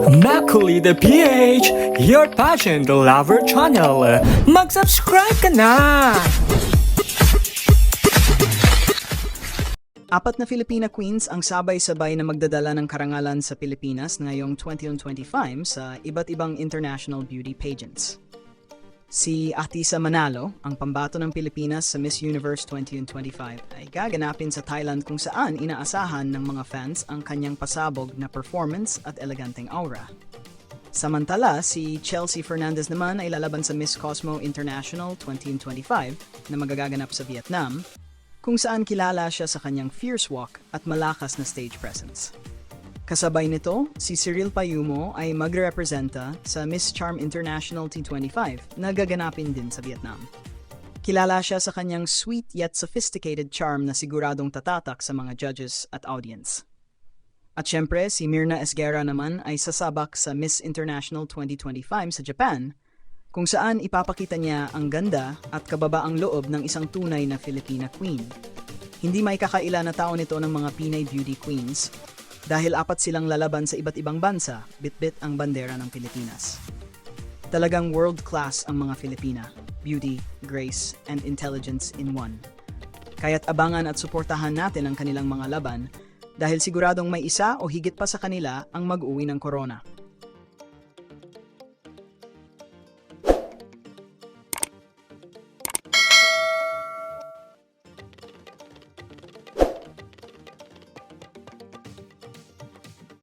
Macaulay the PH, your passion the lover channel. Mag-subscribe ka na! Apat na Filipina queens ang sabay-sabay na magdadala ng karangalan sa Pilipinas ngayong 2025 sa iba't ibang international beauty pageants. Si Atisa Manalo, ang pambato ng Pilipinas sa Miss Universe 2025, ay gaganapin sa Thailand kung saan inaasahan ng mga fans ang kanyang pasabog na performance at eleganteng aura. Samantala, si Chelsea Fernandez naman ay lalaban sa Miss Cosmo International 2025 na magaganap sa Vietnam, kung saan kilala siya sa kanyang fierce walk at malakas na stage presence. Kasabay nito, si Cyril Payumo ay magre-representa sa Miss Charm International T25 na gaganapin din sa Vietnam. Kilala siya sa kanyang sweet yet sophisticated charm na siguradong tatatak sa mga judges at audience. At syempre, si Mirna Esguerra naman ay sasabak sa Miss International 2025 sa Japan, kung saan ipapakita niya ang ganda at kababaang loob ng isang tunay na Filipina queen. Hindi may kakaila na tao nito ng mga Pinay beauty queens dahil apat silang lalaban sa iba't ibang bansa, bit-bit ang bandera ng Pilipinas. Talagang world-class ang mga Filipina, beauty, grace, and intelligence in one. Kaya't abangan at suportahan natin ang kanilang mga laban dahil siguradong may isa o higit pa sa kanila ang mag-uwi ng corona.